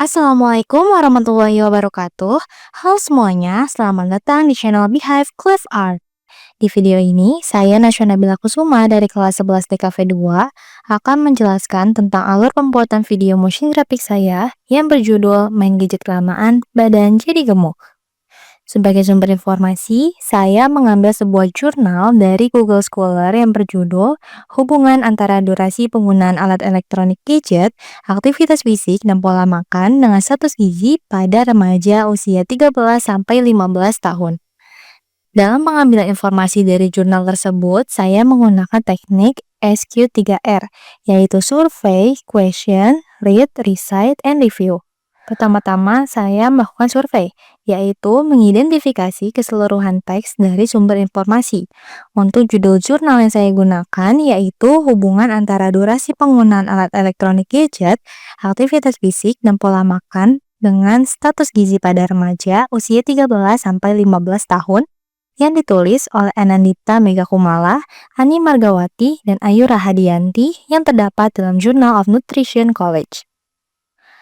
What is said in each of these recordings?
Assalamualaikum warahmatullahi wabarakatuh. Halo semuanya, selamat datang di channel Beehive Clef Art. Di video ini, saya Nabila Kusuma dari kelas 11 DKV 2 akan menjelaskan tentang alur pembuatan video motion graphic saya yang berjudul Main Gadget Kelamaan Badan Jadi Gemuk. Sebagai sumber informasi, saya mengambil sebuah jurnal dari Google Scholar yang berjudul Hubungan Antara Durasi Penggunaan Alat Elektronik Gadget, Aktivitas Fisik, dan Pola Makan dengan Status Gizi pada Remaja Usia 13-15 tahun. Dalam pengambilan informasi dari jurnal tersebut, saya menggunakan teknik SQ3R, yaitu Survey, Question, Read, Recite, and Review. Pertama-tama, saya melakukan survei, yaitu mengidentifikasi keseluruhan teks dari sumber informasi. Untuk judul jurnal yang saya gunakan, yaitu hubungan antara durasi penggunaan alat elektronik gadget, aktivitas fisik, dan pola makan dengan status gizi pada remaja usia 13-15 tahun, yang ditulis oleh Anandita Megakumala, Ani Margawati, dan Ayu Rahadianti yang terdapat dalam Journal of Nutrition College.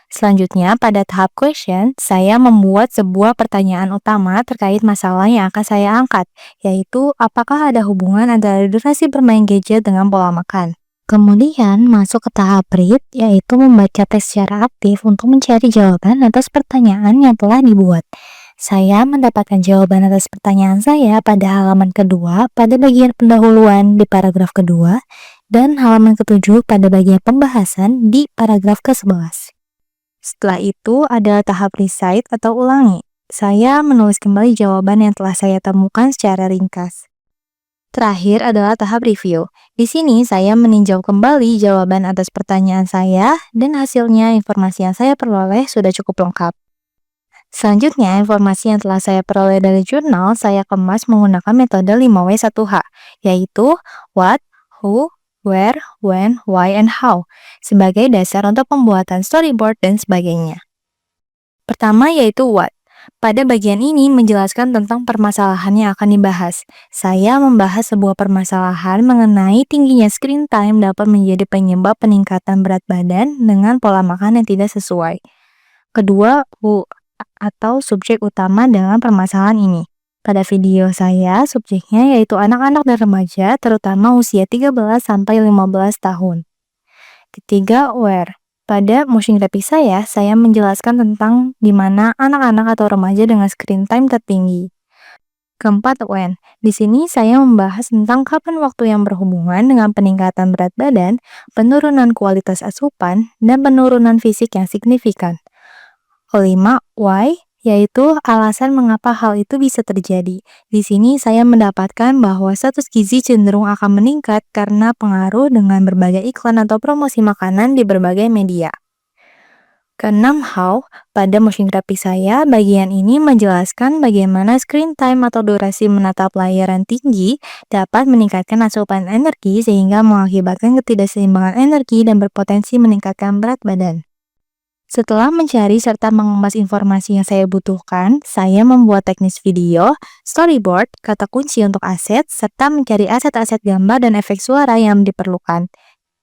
Selanjutnya, pada tahap question, saya membuat sebuah pertanyaan utama terkait masalah yang akan saya angkat, yaitu apakah ada hubungan antara durasi bermain gadget dengan pola makan. Kemudian, masuk ke tahap read, yaitu membaca teks secara aktif untuk mencari jawaban atas pertanyaan yang telah dibuat. Saya mendapatkan jawaban atas pertanyaan saya pada halaman kedua pada bagian pendahuluan di paragraf kedua, dan halaman ketujuh pada bagian pembahasan di paragraf ke-11. Setelah itu adalah tahap recite atau ulangi. Saya menulis kembali jawaban yang telah saya temukan secara ringkas. Terakhir adalah tahap review. Di sini saya meninjau kembali jawaban atas pertanyaan saya dan hasilnya informasi yang saya peroleh sudah cukup lengkap. Selanjutnya, informasi yang telah saya peroleh dari jurnal saya kemas menggunakan metode 5W1H, yaitu what, who, where, when, why, and how, sebagai dasar untuk pembuatan storyboard dan sebagainya. Pertama yaitu what. Pada bagian ini menjelaskan tentang permasalahan yang akan dibahas. Saya membahas sebuah permasalahan mengenai tingginya screen time dapat menjadi penyebab peningkatan berat badan dengan pola makan yang tidak sesuai. Kedua, who atau subjek utama dalam permasalahan ini. Pada video saya, subjeknya yaitu anak-anak dan remaja, terutama usia 13-15 tahun. Ketiga, where. Pada motion graphic saya menjelaskan tentang di mana anak-anak atau remaja dengan screen time tertinggi. Keempat, when. Di sini saya membahas tentang kapan waktu yang berhubungan dengan peningkatan berat badan, penurunan kualitas asupan, dan penurunan fisik yang signifikan. Kelima, why, yaitu alasan mengapa hal itu bisa terjadi. Di sini saya mendapatkan bahwa status gizi cenderung akan meningkat karena pengaruh dengan berbagai iklan atau promosi makanan di berbagai media. Keenam, how. Pada motion graphic saya, bagian ini menjelaskan bagaimana screen time atau durasi menatap layar yang tinggi dapat meningkatkan asupan energi sehingga mengakibatkan ketidakseimbangan energi dan berpotensi meningkatkan berat badan. Setelah mencari serta mengemas informasi yang saya butuhkan, saya membuat teknis video, storyboard, kata kunci untuk aset, serta mencari aset-aset gambar dan efek suara yang diperlukan.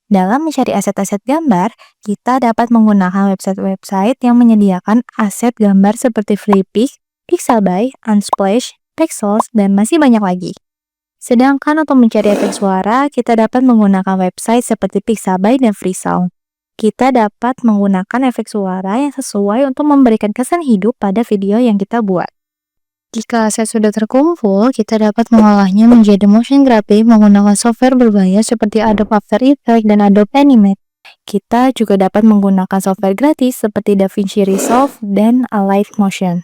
Dalam mencari aset-aset gambar, kita dapat menggunakan website-website yang menyediakan aset gambar seperti Flickr, Pixabay, Unsplash, Pexels, dan masih banyak lagi. Sedangkan untuk mencari efek suara, kita dapat menggunakan website seperti Pixabay dan Freesound. Kita dapat menggunakan efek suara yang sesuai untuk memberikan kesan hidup pada video yang kita buat. Jika aset sudah terkumpul, kita dapat mengolahnya menjadi motion graphic menggunakan software berbayar seperti Adobe After Effects dan Adobe Animate. Kita juga dapat menggunakan software gratis seperti DaVinci Resolve dan Alight Motion.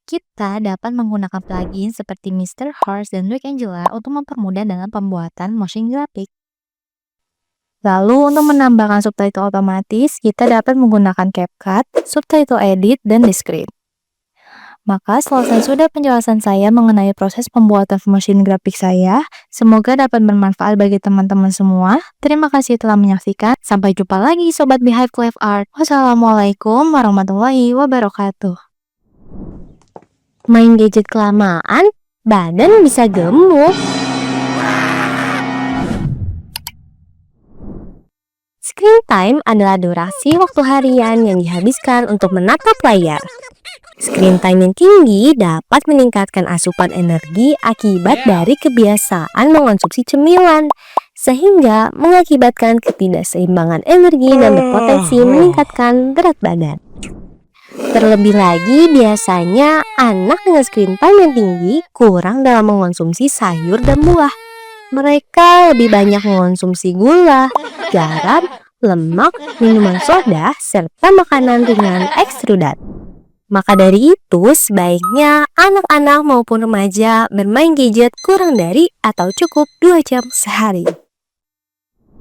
Kita dapat menggunakan plugin seperti Mr. Horse dan Week Angela untuk mempermudah dalam pembuatan motion graphic. Lalu untuk menambahkan subtitle otomatis, kita dapat menggunakan CapCut, subtitle edit, dan Descript. Maka selesai sudah penjelasan saya mengenai proses pembuatan motion graphic saya. Semoga dapat bermanfaat bagi teman-teman semua. Terima kasih telah menyaksikan. Sampai jumpa lagi Sobat Beehive Clef Art. Wassalamualaikum warahmatullahi wabarakatuh. Main gadget kelamaan, badan bisa gemuk. Screen time adalah durasi waktu harian yang dihabiskan untuk menatap layar. Screen time yang tinggi dapat meningkatkan asupan energi akibat dari kebiasaan mengonsumsi cemilan, sehingga mengakibatkan ketidakseimbangan energi dan berpotensi meningkatkan berat badan. Terlebih lagi, biasanya anak dengan screen time yang tinggi kurang dalam mengonsumsi sayur dan buah. Mereka lebih banyak mengonsumsi gula, garam, lemak, minuman soda, serta makanan ringan ekstrudat. Maka dari itu, sebaiknya anak-anak maupun remaja bermain gadget kurang dari atau cukup 2 jam sehari.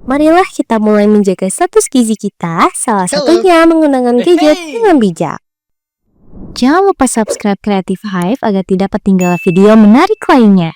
Marilah kita mulai menjaga status gizi kita, salah satunya menggunakan gadget dengan bijak. Jangan lupa subscribe Creative Hive agar tidak ketinggalan video menarik lainnya.